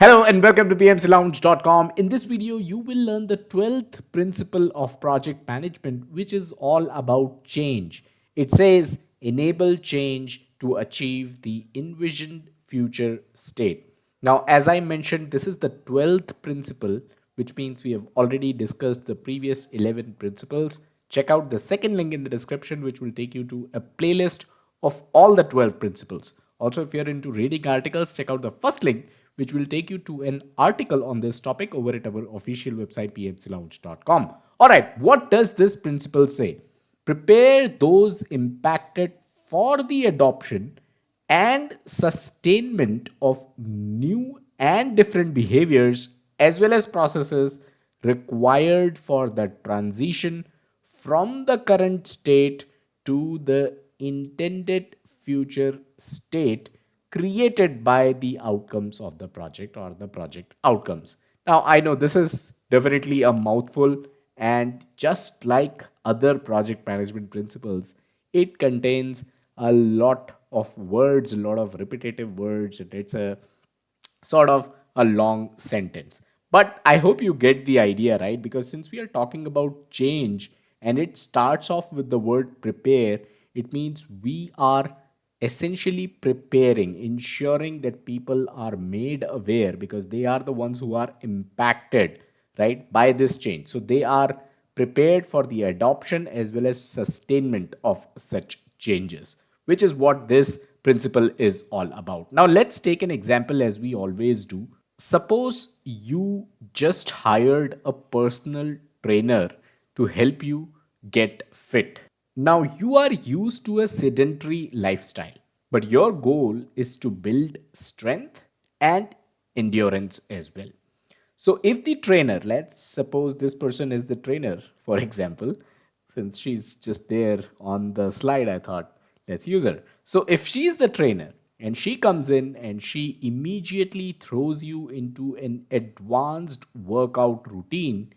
Hello and welcome to pmclounge.com. In this video, you will learn the 12th principle of project management, which is all about change. It says enable change to achieve the envisioned future state. Now, as I mentioned, this is the 12th principle, which means we have already discussed the previous 11 principles. Check out the second link in the description, which will take you to a playlist of all the 12 principles. Also, if you're into reading articles, check out the first link, which will take you to an article on this topic over at our official website, pmclounge.com. All right, what does this principle say? Prepare those impacted for the adoption and sustainment of new and different behaviors as well as processes required for the transition from the current state to the intended future state created by the outcomes of the project or the project outcomes. Now, I know this is definitely a mouthful, and just like other project management principles, it contains a lot of words, a lot of repetitive words, and it's a sort of a long sentence. But I hope you get the idea, right? Because since we are talking about change and it starts off with the word prepare, it means we are essentially preparing, ensuring that people are made aware because they are the ones who are impacted, right, by this change. So they are prepared for the adoption as well as sustainment of such changes, which is what this principle is all about. Now, let's take an example as we always do. Suppose you just hired a personal trainer to help you get fit. Now, you are used to a sedentary lifestyle, but your goal is to build strength and endurance as well. So, if the trainer, let's suppose this person is the trainer, for example, since she's just there on the slide, I thought let's use her. So, if she's the trainer and she comes in and she immediately throws you into an advanced workout routine,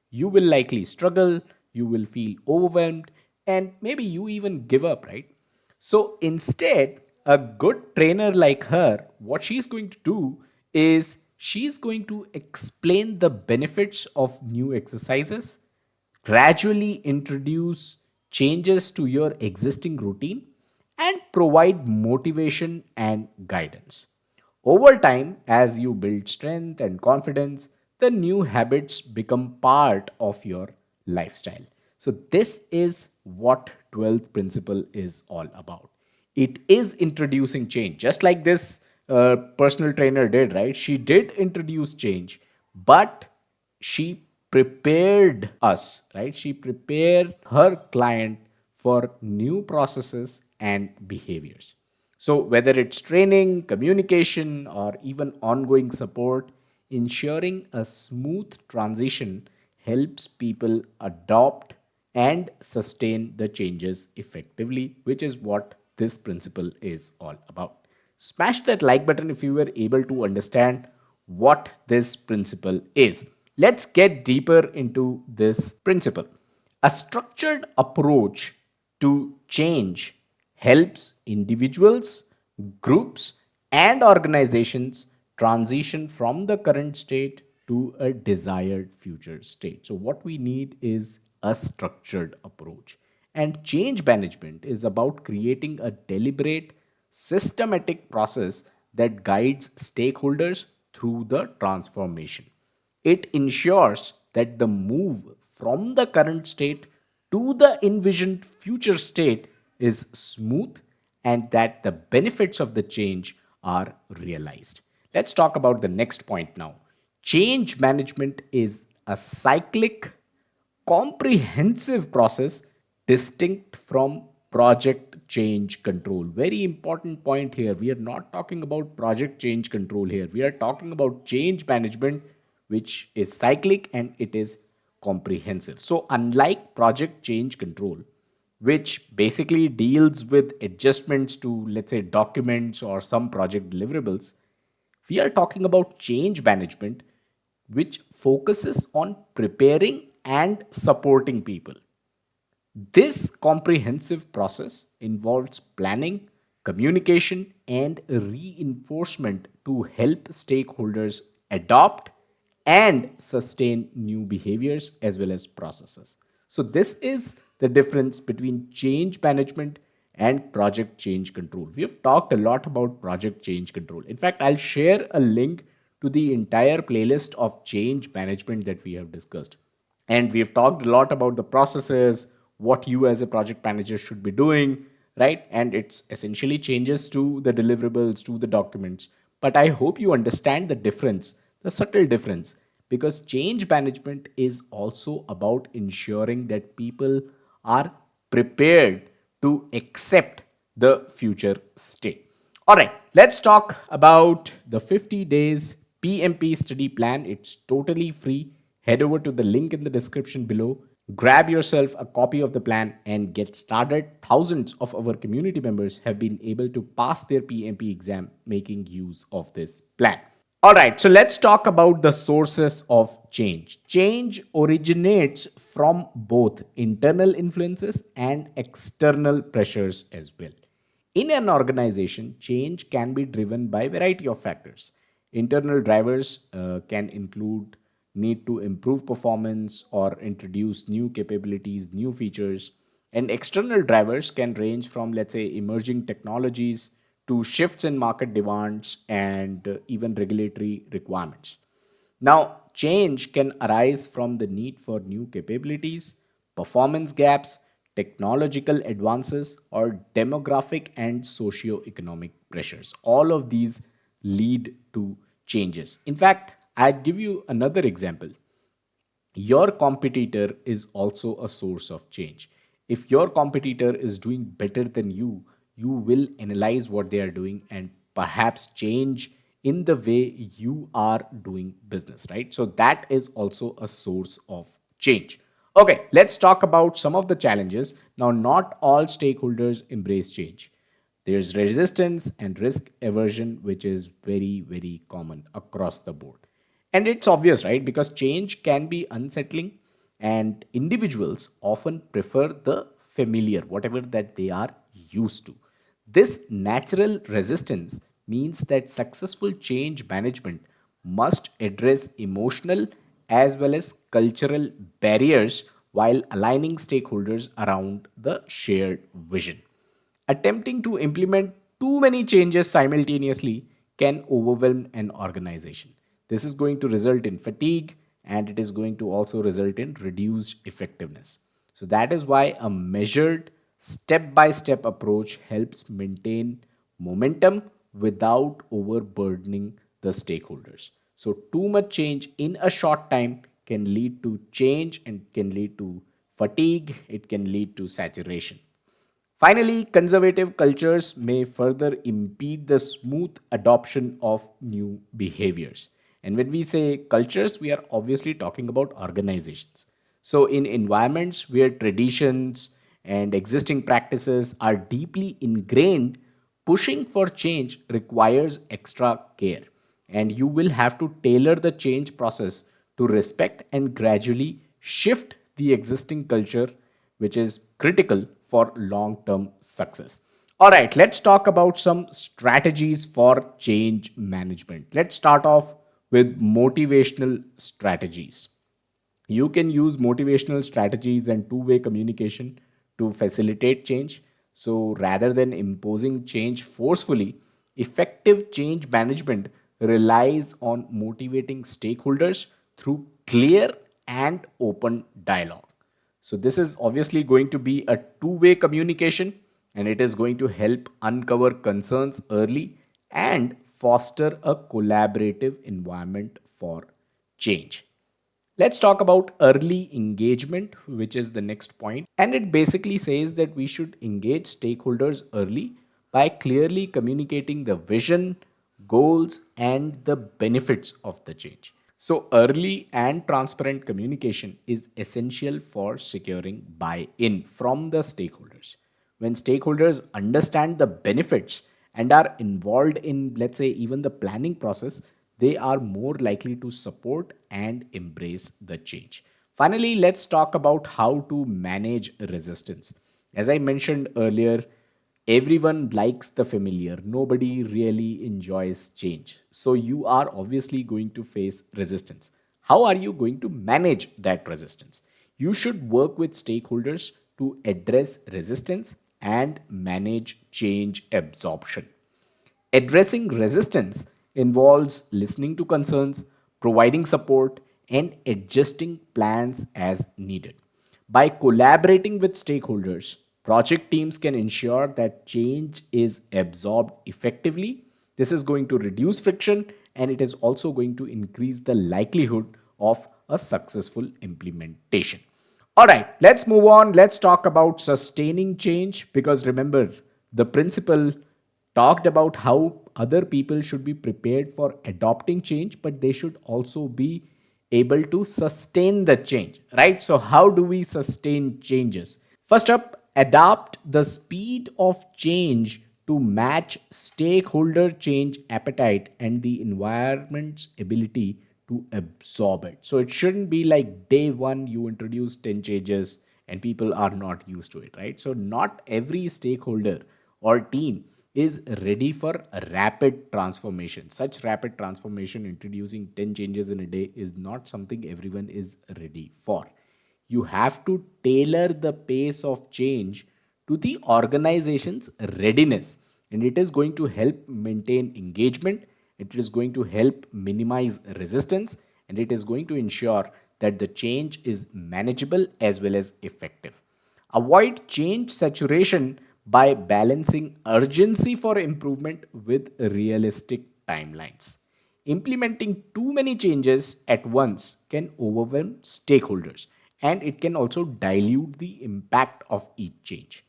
you will likely struggle, you will feel overwhelmed, and maybe you even give up, right? So instead, a good trainer like her, what she's going to do is she's going to explain the benefits of new exercises, gradually introduce changes to your existing routine, and provide motivation and guidance. Over time, as you build strength and confidence, the new habits become part of your lifestyle. So, this is what 12th principle is all about. It is introducing change, just like this personal trainer did, right? She did introduce change, but she prepared us, right? She prepared her client for new processes and behaviors. So, whether it's training, communication, or even ongoing support, ensuring a smooth transition helps people adopt and sustain the changes effectively, which is what this principle is all about. Smash that like button if you were able to understand what this principle is. Let's get deeper into this principle. A structured approach to change helps individuals, groups, and organizations transition from the current state to a desired future state. So, what we need is a structured approach. And change management is about creating a deliberate, systematic process that guides stakeholders through the transformation. It ensures that the move from the current state to the envisioned future state is smooth and that the benefits of the change are realized. Let's talk about the next point now. Change management is a cyclic, comprehensive process distinct from project change control. Very important point here. We are not talking about project change control here. We are talking about change management, which is cyclic and it is comprehensive. So, unlike project change control, which basically deals with adjustments to, let's say, documents or some project deliverables, we are talking about change management, which focuses on preparing and supporting people. This comprehensive process involves planning, communication, and reinforcement to help stakeholders adopt, and sustain new behaviors as well as processes. So, this is the difference between change management and project change control. We have talked a lot about project change control. In fact, I'll share a link to the entire playlist of change management that we have discussed. And we've talked a lot about the processes, what you as a project manager should be doing, right? And it's essentially changes to the deliverables, to the documents. But I hope you understand the difference, the subtle difference, because change management is also about ensuring that people are prepared to accept the future state. All right, let's talk about the 50 days PMP study plan. It's totally free. Head over to the link in the description below. Grab yourself a copy of the plan and get started. Thousands of our community members have been able to pass their PMP exam making use of this plan. All right, so let's talk about the sources of change. Change originates from both internal influences and external pressures as well. In an organization, change can be driven by a variety of factors. Internal drivers can include need to improve performance or introduce new capabilities, new features. And external drivers can range from, let's say, emerging technologies to shifts in market demands and even regulatory requirements. Now, change can arise from the need for new capabilities, performance gaps, technological advances, or demographic and socio-economic pressures. All of these lead to changes. In fact, I'd give you another example. Your competitor is also a source of change. If your competitor is doing better than you will analyze what they are doing and perhaps change in the way you are doing business, right? So that is also a source of change. Okay, let's talk about some of the challenges. Now, not all stakeholders embrace change. There's resistance and risk aversion, which is very, very common across the board. And it's obvious, right? Because change can be unsettling, and individuals often prefer the familiar, whatever that they are used to. This natural resistance means that successful change management must address emotional as well as cultural barriers while aligning stakeholders around the shared vision. Attempting to implement too many changes simultaneously can overwhelm an organization. This is going to result in fatigue and it is going to also result in reduced effectiveness. So, that is why a measured step by step approach helps maintain momentum without overburdening the stakeholders. So, too much change in a short time can lead to change and can lead to fatigue, it can lead to saturation. Finally, conservative cultures may further impede the smooth adoption of new behaviors. And when we say cultures, we are obviously talking about organizations. So, in environments where traditions and existing practices are deeply ingrained, pushing for change requires extra care. And you will have to tailor the change process to respect and gradually shift the existing culture, which is critical for long term success. All right, let's talk about some strategies for change management. Let's start off with motivational strategies. You can use motivational strategies and two-way communication to facilitate change. So rather than imposing change forcefully, effective change management relies on motivating stakeholders through clear and open dialogue. So, this is obviously going to be a two-way communication and it is going to help uncover concerns early and foster a collaborative environment for change. Let's talk about early engagement, which is the next point. And it basically says that we should engage stakeholders early by clearly communicating the vision, goals, and the benefits of the change. So, early and transparent communication is essential for securing buy in from the stakeholders. When stakeholders understand the benefits and are involved in, let's say, even the planning process, they are more likely to support and embrace the change. Finally, let's talk about how to manage resistance. As I mentioned earlier, Everyone likes the familiar. Nobody really enjoys change. So you are obviously going to face resistance. How are you going to manage that resistance? You should work with stakeholders to address resistance and manage change absorption. Addressing resistance involves listening to concerns, providing support, and adjusting plans as needed. By collaborating with stakeholders, project teams can ensure that change is absorbed effectively. This is going to reduce friction and it is also going to increase the likelihood of a successful implementation. All right, let's move on. Let's talk about sustaining change because remember, the principle talked about how other people should be prepared for adopting change, but they should also be able to sustain the change, right? So, how do we sustain changes? First up, adapt the speed of change to match stakeholder change appetite and the environment's ability to absorb it. So it shouldn't be like day one you introduce 10 changes and people are not used to it, right? So not every stakeholder or team is ready for a rapid transformation. Such rapid transformation, introducing 10 changes in a day, is not something everyone is ready for. You have to tailor the pace of change to the organization's readiness, and it is going to help maintain engagement, it is going to help minimize resistance, and it is going to ensure that the change is manageable as well as effective. Avoid change saturation by balancing urgency for improvement with realistic timelines. Implementing too many changes at once can overwhelm stakeholders and it can also dilute the impact of each change.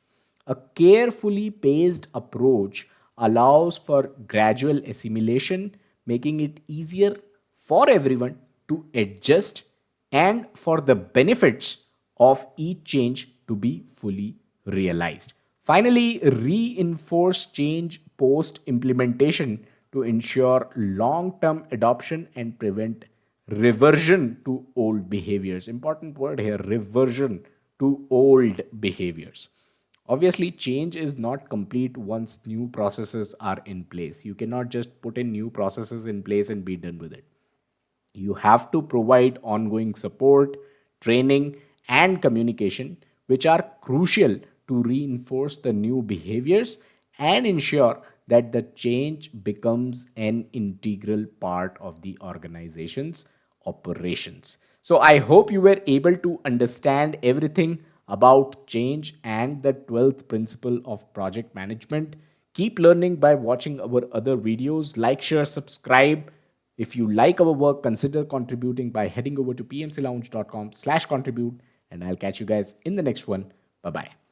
A carefully paced approach allows for gradual assimilation, making it easier for everyone to adjust and for the benefits of each change to be fully realized. Finally, reinforce change post implementation to ensure long term adoption and prevent reversion to old behaviors. Important word here, reversion to old behaviors. Obviously, change is not complete once new processes are in place. You cannot just put in new processes in place and be done with it. You have to provide ongoing support, training, and communication, which are crucial to reinforce the new behaviors and ensure that the change becomes an integral part of the organization's operations. So, I hope you were able to understand everything about change and the 12th principle of project management. Keep learning by watching our other videos. Like, share, subscribe. If you like our work, consider contributing by heading over to pmclounge.com/contribute. And I'll catch you guys in the next one. Bye bye.